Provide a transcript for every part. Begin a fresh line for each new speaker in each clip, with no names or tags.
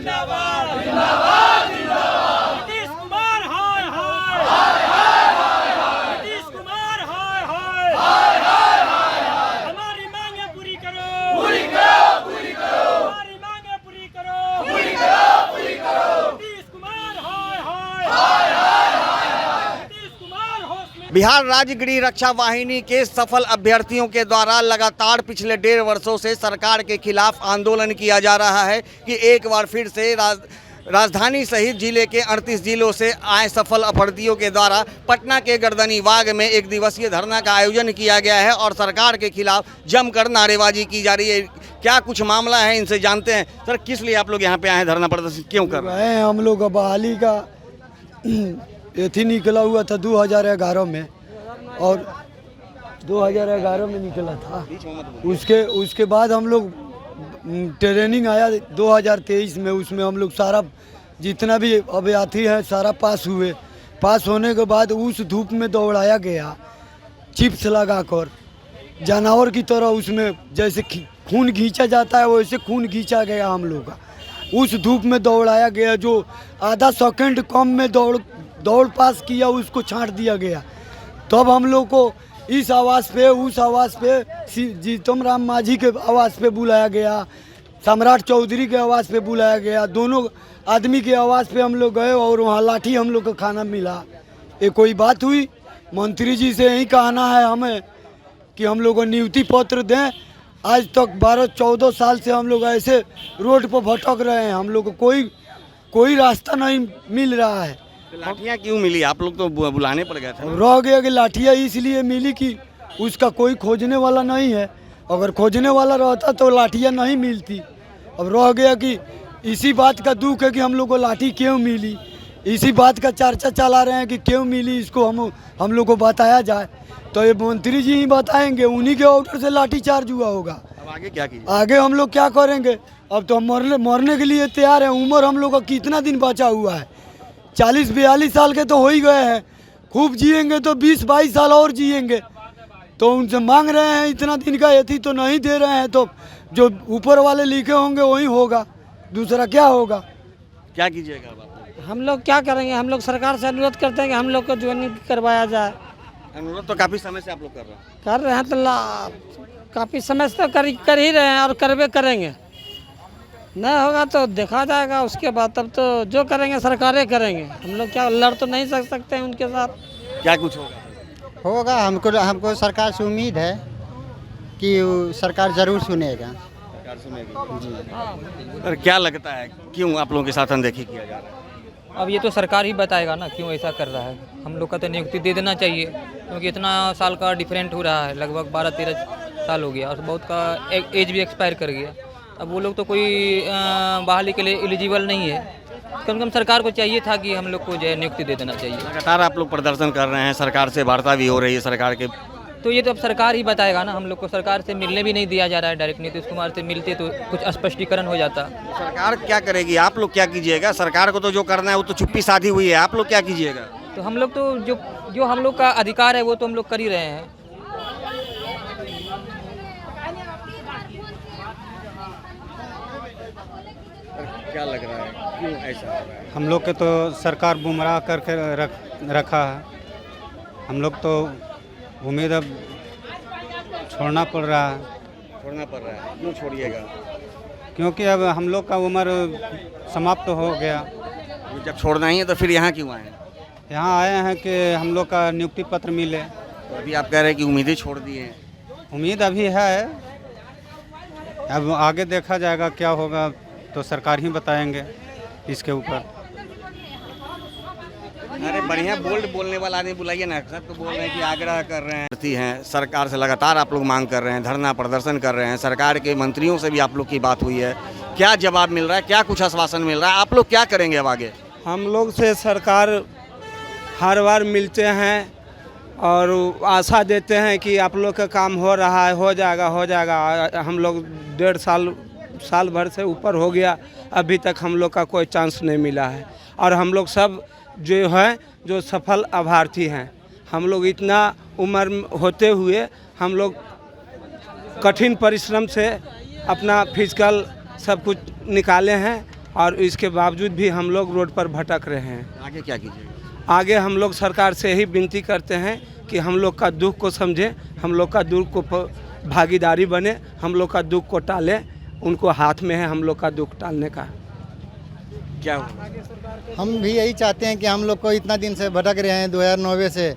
जिंदाबाद जिंदाबाद जिंदाबाद। नीतीश कुमार हाय हाय हाय हाय हाय। नीतीश कुमार हाय हाय हाय हाय हाय। हमारी मांगे पूरी करो पूरी करो पूरी करो। हमारी मांगे पूरी करो पूरी करो पूरी करो। नीतीश कुमार हाय हाय हाय हाय हाय। नीतीश कुमार हौसले।
बिहार राज्य गृह रक्षा वाहिनी के सफल अभ्यर्थियों के द्वारा लगातार पिछले 1.5 वर्षों से सरकार के खिलाफ आंदोलन किया जा रहा है कि एक बार फिर से राजधानी सहित जिले के 38 जिलों से आए सफल अभ्यर्थियों के द्वारा पटना के गर्दनी बाग में एक दिवसीय धरना का आयोजन किया गया है और सरकार के खिलाफ जमकर नारेबाजी की जा रही है। क्या कुछ मामला है, इनसे जानते हैं। सर, किस लिए आप लोग यहाँ पे आए, धरना प्रदर्शन क्यों कर रहे हैं?
हम लोग बहाली का एथी निकला हुआ था 2011 में और 2011 में निकला था। उसके बाद हम लोग ट्रेनिंग आया 2023 में, उसमें हम लोग सारा जितना भी अभ्यर्थी है सारा पास हुए। पास होने के बाद उस धूप में दौड़ाया गया, चिप्स लगाकर जानवर की तरह। उसमें जैसे खून खींचा जाता है वैसे खून खींचा गया हम लोग का। उस धूप में दौड़ाया गया, जो आधा सेकंड कम में दौड़ पास किया उसको छांट दिया गया। तब हम लोग को इस आवाज़ पे उस आवाज़ पे जीतम राम मांझी के आवाज़ पे बुलाया गया, सम्राट चौधरी के आवाज़ पे बुलाया गया। दोनों आदमी के आवाज़ पे हम लोग गए और वहाँ लाठी हम लोग को खाना मिला। ये कोई बात हुई? मंत्री जी से यही कहना है हमें कि हम लोग को नियुक्ति पत्र दें। आज तक 12-14 साल से हम लोग ऐसे रोड पर भटक रहे हैं, हम लोग को कोई रास्ता नहीं मिल रहा है।
लाठियाँ क्यों मिली? आप लोग तो बुलाने पड़ गए थे।
रह गया कि लाठियाँ इसलिए मिली कि उसका कोई खोजने वाला नहीं है। अगर खोजने वाला रहता तो लाठियाँ नहीं मिलती। अब रह गया कि इसी बात का दुख है कि हम लोग को लाठी क्यों मिली। इसी बात का चर्चा चला रहे हैं कि क्यों मिली, इसको हम लोग को बताया जाए। तो ये मंत्री जी ही बताएंगे, उन्हीं के ऑर्डर से लाठी चार्ज हुआ होगा।
अब आगे क्या कीजिए?
आगे हम लोग क्या करेंगे? अब तो हम मरने के लिए तैयार हैं। उम्र हम लोग का कितना दिन बचा हुआ है? 40-42 साल के तो हो ही गए हैं। खूब जिएंगे तो 20-22 साल और जिएंगे। तो उनसे मांग रहे हैं इतना दिन का एथी तो नहीं दे रहे हैं। तो जो ऊपर वाले लिखे होंगे वही होगा, दूसरा क्या होगा?
क्या कीजिएगा अब आप?
हम लोग क्या करेंगे? हम लोग सरकार से अनुरोध करते हैं कि हम लोग को ज्वाइनिंग करवाया जाए।
अनुरोध तो काफ़ी समय से आप लोग कर रहे हैं।
तो काफ़ी समय से तो कर ही रहे हैं और करवे करेंगे। नहीं होगा तो देखा जाएगा, उसके बाद तब तो जो करेंगे सरकारें करेंगे। हम लोग क्या लड़ तो नहीं सकते हैं उनके साथ।
क्या कुछ होगा?
हमको सरकार से उम्मीद है कि सरकार ज़रूर सुनेगा।
सरकार सुनेगी। सर, क्या लगता है क्यों आप लोगों के साथ अनदेखी किया जा रहा है?
अब ये तो सरकार ही बताएगा ना क्यों ऐसा कर रहा है। हम लोग का तो नियुक्ति दे देना चाहिए, क्योंकि इतना साल का डिफरेंट हो रहा है। लगभग 12-13 साल हो गया और बहुत का एज भी एक्सपायर कर गया। अब वो लोग तो कोई बहाली के लिए एलिजिबल नहीं है। कम से कम सरकार को चाहिए था कि हम लोग को जो है नियुक्ति दे देना चाहिए।
लगातार आप लोग प्रदर्शन कर रहे हैं, सरकार से वार्ता भी हो रही है सरकार के।
तो ये तो अब सरकार ही बताएगा ना। हम लोग को सरकार से मिलने भी नहीं दिया जा रहा है डायरेक्ट। नीतीश कुमार से मिलते तो कुछ स्पष्टीकरण हो जाता।
सरकार क्या करेगी? आप लोग क्या कीजिएगा? सरकार को तो जो करना है वो तो चुप्पी साधी हुई है, आप लोग क्या कीजिएगा?
तो हम लोग तो जो हम लोग का अधिकार है वो तो हम लोग कर ही रहे हैं।
क्या लग रहा है, क्यों ऐसा हो रहा है?
हम लोग के तो सरकार गुमराह करके रखा है। हम लोग तो उम्मीद अब छोड़ना पड़ रहा है।
क्यों छोड़िएगा?
क्योंकि अब हम लोग का उम्र समाप्त हो गया।
जब छोड़ना ही है तो फिर यहाँ क्यों आए?
यहाँ आए हैं कि हम लोग का नियुक्ति पत्र मिले।
तो अभी आप कह रहे हैं कि उम्मीदें छोड़ दी हैं।
उम्मीद अभी है, अब आगे देखा जाएगा क्या होगा, तो सरकार ही बताएंगे इसके ऊपर।
अरे बढ़िया बोल्ड बोलने वाला आदमी बुलाइए ना। सब तो बोल रहे हैं कि आग्रह कर रहे हैं सरकार से, लगातार आप लोग मांग कर रहे हैं, धरना प्रदर्शन कर रहे हैं। सरकार के मंत्रियों से भी आप लोग की बात हुई है, क्या जवाब मिल रहा है? क्या कुछ आश्वासन मिल रहा है? आप लोग क्या करेंगे अब आगे?
हम लोग से सरकार हर बार मिलते हैं और आशा देते हैं कि आप लोग का काम हो रहा है, हो जाएगा। हम लोग 1.5 साल भर से ऊपर हो गया, अभी तक हम लोग का कोई चांस नहीं मिला है। और हम लोग सब जो है जो सफल अभ्यर्थी हैं, हम लोग इतना उम्र होते हुए हम लोग कठिन परिश्रम से अपना फिजिकल सब कुछ निकाले हैं और इसके बावजूद भी हम लोग रोड पर भटक रहे हैं।
आगे क्या कीजिएगा?
आगे हम लोग सरकार से यही विनती करते हैं कि हम लोग का दुख को समझें, हम लोग का दुख को भागीदारी बने, हम लोग का दुख को टालें। उनको हाथ में है हम लोग का दुख टालने का।
क्या होगा?
हम भी यही चाहते हैं कि हम लोग को इतना दिन से भटक रहे हैं 2009 से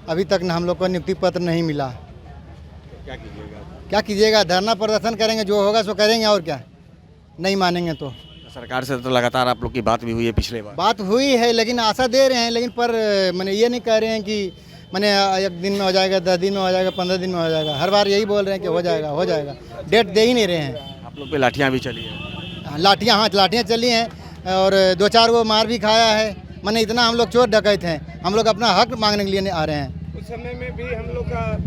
अभी तक हम लोग को नियुक्ति पत्र नहीं मिला।
क्या कीजिएगा?
क्या कीजिएगा? धरना प्रदर्शन करेंगे, जो होगा सो करेंगे, और क्या। नहीं मानेंगे तो
सरकार से तो लगातार आप लोग की बात भी हुई है पिछले बार।
बात हुई है, लेकिन आशा दे रहे हैं, लेकिन पर मैंने ये नहीं कह रहे हैं कि मैंने 1 दिन में हो जाएगा, 10 दिन में हो जाएगा, 15 दिन में हो जाएगा। हर बार यही बोल रहे हैं कि हो जाएगा हो जाएगा, डेट दे ही नहीं रहे हैं।
आप लोग पे लाठियाँ भी चली है?
लाठियाँ, हाँ लाठियाँ चली हैं और 2-4 को मार भी खाया है। मैंने इतना हम लोग चोर डकैत हैं, हम लोग अपना हक मांगने के लिए आ रहे हैं।
उस समय में भी हम लोग का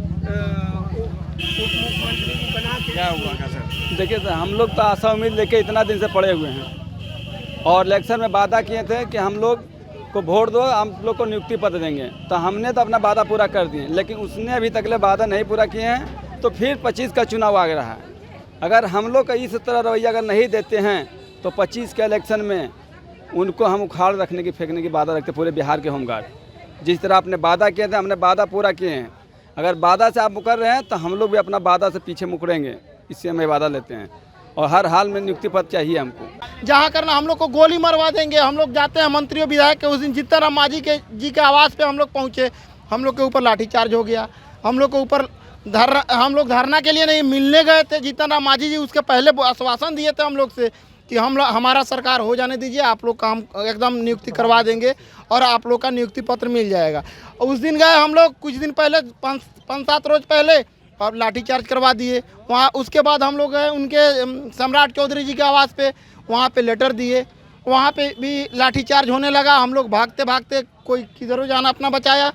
मुख्यमंत्री बना के
क्या हुआ का सर?
देखिए सर, हम लोग तो आशा उम्मीद लेके इतना दिन से पड़े हुए हैं और इलेक्शन में वादा किए थे कि हम लोग को वोट दो, हम लोग को नियुक्ति पत्र देंगे। तो हमने तो अपना वादा पूरा कर दिए, लेकिन उसने अभी तक ले वादा नहीं पूरा किए हैं। तो फिर 25 का चुनाव आ रहा है। अगर हम लोग का इस तरह रवैया अगर नहीं देते हैं तो 25 के इलेक्शन में उनको हम उखाड़ रखने की, फेंकने की वादा रखते पूरे बिहार के होमगार्ड। जिस तरह आपने वादा किए थे, हमने वादा पूरा किए हैं। अगर वादा से आप मुकर रहे हैं तो हम लोग भी अपना वादा से पीछे मुकरेंगे, इससे हमें वादा लेते हैं। और हर हाल में नियुक्ति पत्र चाहिए हमको।
जहाँ करना हम लोग को गोली मरवा देंगे। हम लोग जाते हैं मंत्रियों विधायक के, उस दिन जीतन राम मांझी जी के आवास पे हम लोग पहुँचे, हम लोग के ऊपर लाठीचार्ज हो गया। हम लोग के ऊपर हम लोग धरना के लिए नहीं, मिलने गए थे जीतन राम मांझी जी। उसके पहले आश्वासन दिए थे हम लोग से कि हमारा सरकार हो जाने दीजिए, आप लोग काम एकदम नियुक्ति करवा देंगे और आप लोग का नियुक्ति पत्र मिल जाएगा। उस दिन गए हम लोग, कुछ दिन पहले 5-7 रोज पहले, और लाठीचार्ज करवा दिए वहाँ। उसके बाद हम लोग गए उनके सम्राट चौधरी जी के आवास पे, वहाँ पे लेटर दिए, वहाँ पे भी लाठीचार्ज होने लगा। हम लोग भागते भागते कोई किधरों जाना अपना बचाया।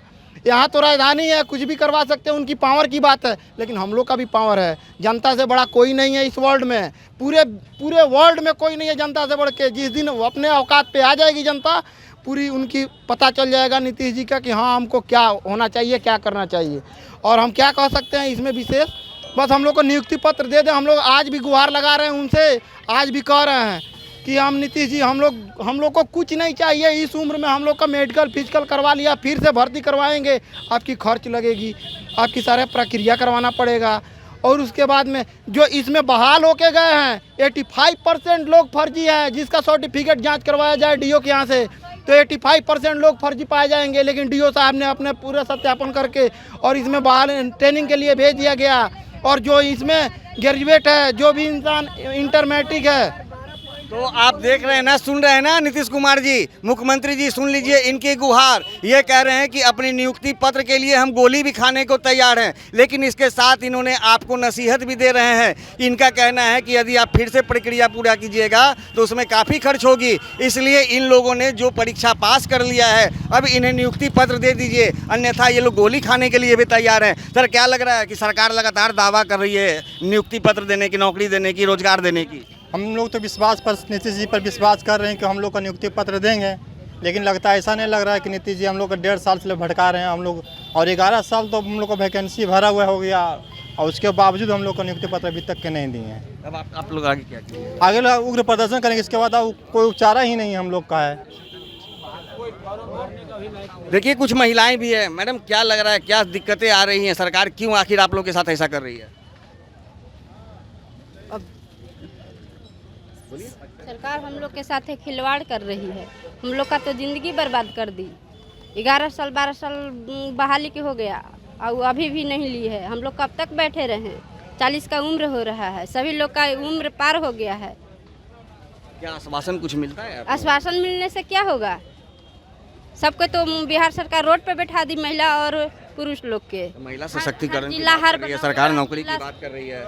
यहाँ तो राजधानी है, कुछ भी करवा सकते हैं, उनकी पावर की बात है, लेकिन हम लोग का भी पावर है। जनता से बड़ा कोई नहीं है इस वर्ल्ड में, पूरे वर्ल्ड में कोई नहीं है जनता से बढ़ के। जिस दिन अपने औकात पे आ जाएगी जनता, पूरी उनकी पता चल जाएगा नीतीश जी का कि हाँ हमको क्या होना चाहिए, क्या करना चाहिए। और हम क्या कह सकते हैं इसमें विशेष, बस हम लोग को नियुक्ति पत्र दे दें। हम लोग आज भी गुहार लगा रहे हैं उनसे, आज भी कह रहे हैं कि हम नीतीश जी, हम लोग को कुछ नहीं चाहिए। इस उम्र में हम लोग का मेडिकल फिजिकल करवा लिया, फिर से भर्ती करवाएंगे, आपकी खर्च लगेगी, आपकी सारे प्रक्रिया करवाना पड़ेगा। और उसके बाद में जो इसमें बहाल होके गए हैं 85% लोग फर्जी हैं। जिसका सर्टिफिकेट जांच करवाया जाए डीओ के यहाँ से तो 85% लोग फर्जी पाए जाएंगे, लेकिन डीओ साहब ने अपने पूरे सत्यापन करके और इसमें बहाल ट्रेनिंग के लिए भेज दिया गया। और जो इसमें ग्रेजुएट है, जो भी इंसान इंटर मैट्रिक है।
तो आप देख रहे हैं ना, सुन रहे हैं ना नीतीश कुमार जी, मुख्यमंत्री जी, सुन लीजिए इनकी गुहार। ये कह रहे हैं कि अपनी नियुक्ति पत्र के लिए हम गोली भी खाने को तैयार हैं, लेकिन इसके साथ इन्होंने आपको नसीहत भी दे रहे हैं। इनका कहना है कि यदि आप फिर से प्रक्रिया पूरा कीजिएगा तो उसमें काफ़ी खर्च होगी, इसलिए इन लोगों ने जो परीक्षा पास कर लिया है अब इन्हें नियुक्ति पत्र दे दीजिए, अन्यथा ये लोग गोली खाने के लिए भी तैयार हैं। सर, क्या लग रहा है कि सरकार लगातार दावा कर रही है नियुक्ति पत्र देने की, नौकरी देने की, रोजगार देने की?
हम लोग तो विश्वास पर, नीतीश जी पर विश्वास कर रहे हैं कि हम लोग का नियुक्ति पत्र देंगे, लेकिन लगता है ऐसा नहीं लग रहा है कि नीतीश जी हम लोग को 1.5 साल से भटका रहे हैं हम लोग। और 11 साल तो हम लोग को वैकेंसी भरा हुआ हो गया और उसके बावजूद हम लोग को नियुक्ति पत्र अभी तक के नहीं दिए हैं।
अब आप लोग आगे क्या कीजिए?
आगे लोग उग्र प्रदर्शन करेंगे, इसके बाद कोई चारा ही नहीं हम लोग का है।
देखिए कुछ महिलाएं भी है। मैडम, क्या लग रहा है, क्या दिक्कतें आ रही हैं? सरकार क्यों आखिर आप लोग के साथ ऐसा कर रही है?
सरकार हम लोग के साथ खिलवाड़ कर रही है। हम लोग का तो ज़िंदगी बर्बाद कर दी। 11 साल 12 साल बहाली के हो गया और अभी भी नहीं ली है। हम लोग कब तक बैठे रहें? 40 का उम्र हो रहा है, सभी लोग का उम्र पार हो गया है।
क्या आश्वासन कुछ मिलता है?
आश्वासन मिलने से क्या होगा? सबको तो बिहार सरकार रोड पे बैठा दी, महिला और पुरुष लोग के।
महिला सशक्तिकरण की
जिला
बात कर रही है सरकार, नौकरी की बात कर रही है।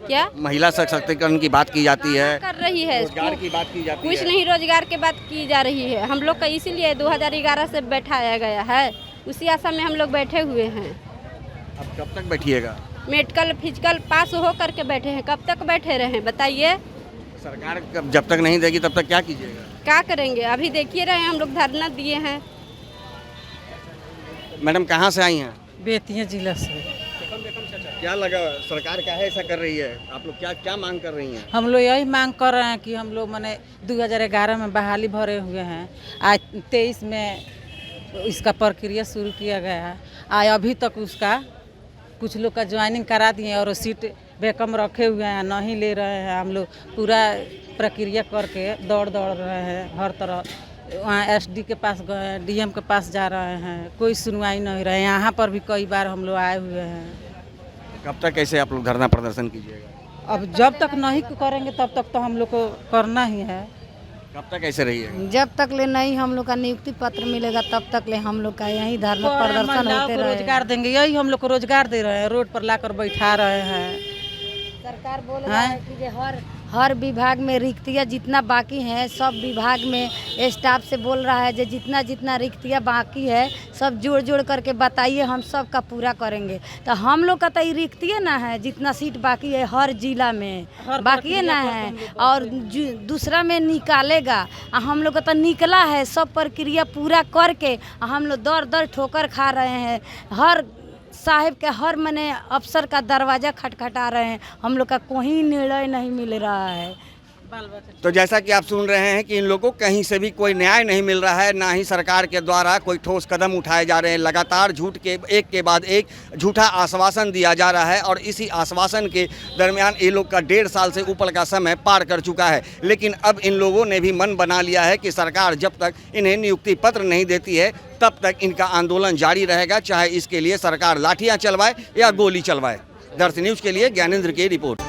क्या
महिला सशक्तिकरण की बात की जाती है,
कर रही है,
रोजगार की बात की जाती है।
कुछ नहीं, रोजगार की बात की जा रही है। हम लोग का इसीलिए 2011 से बैठाया गया है, उसी आशा में हम लोग बैठे हुए हैं।
अब कब तक बैठिएगा?
मेडिकल फिजिकल पास हो करके बैठे हैं, कब तक बैठे रहे बताइए?
सरकार जब तक नहीं देगी तब तक क्या कीजिएगा?
क्या करेंगे? अभी देखिए रहे हैं, हम लोग धरना दिए हैं।
मैडम, कहाँ से आई हैं?
बेतिया जिला से।
क्या लगा सरकार क्या है ऐसा कर रही है? आप लोग क्या क्या मांग कर रही हैं?
हम लोग यही मांग कर रहे हैं कि हम लोग मैंने 2011 में बहाली भरे हुए हैं, आज 23 में इसका प्रक्रिया शुरू किया गया है। आज अभी तक उसका कुछ लोग का ज्वाइनिंग करा दिए और सीट बेकम रखे हुए हैं, नहीं ले रहे हैं। हम लोग पूरा प्रक्रिया करके दौड़ रहे हैं हर तरह। वहाँ एसडी के पास गए, डीएम के पास जा रहे हैं, कोई सुनवाई नहीं रहे। यहाँ पर भी कई बार हम लोग आए हुए हैं।
कब तक ऐसे आप लोग धरना प्रदर्शन कीजिएगा?
अब जब तक नहीं करेंगे तब तक तो हम लोग को करना ही है।
कब तक ऐसे रहिएगा?
जब तक ले नहीं हम लोग का नियुक्ति पत्र मिलेगा तब तक ले हम लोग का यही धरना प्रदर्शन होते रहेगा।
रोजगार देंगे, यही हम लोग को रोजगार दे रहे हैं, रोड पर लाकर बैठा रहे हैं।
सरकार बोल रहा है कि हर विभाग में रिक्तियाँ जितना बाकी हैं सब विभाग में स्टाफ से बोल रहा है जितना जितना रिक्तियाँ बाकी है सब जोड़ करके बताइए, हम सब का पूरा करेंगे। तो हम लोग का तो ये रिक्तियाँ ना है, जितना सीट बाकी है हर जिला में बाकी ना है और दूसरा में निकालेगा। हम लोग का तो निकला है, सब प्रक्रिया पूरा करके हम लोग दर ठोकर खा रहे हैं। हर साहिब के हर मने अफसर का दरवाज़ा खटखटा रहे हैं, हम लोग का कोई निर्णय नहीं मिल रहा है।
तो जैसा कि आप सुन रहे हैं कि इन लोगों को कहीं से भी कोई न्याय नहीं मिल रहा है, ना ही सरकार के द्वारा कोई ठोस कदम उठाए जा रहे हैं। लगातार झूठ के एक के बाद एक झूठा आश्वासन दिया जा रहा है और इसी आश्वासन के दरमियान ये लोग का 1.5 साल से ऊपर का समय पार कर चुका है। लेकिन अब इन लोगों ने भी मन बना लिया है कि सरकार जब तक इन्हें नियुक्ति पत्र नहीं देती है तब तक इनका आंदोलन जारी रहेगा, चाहे इसके लिए सरकार लाठियाँ चलवाए या गोली चलवाए। दर्शन न्यूज़ के लिए ज्ञानेंद्र की रिपोर्ट।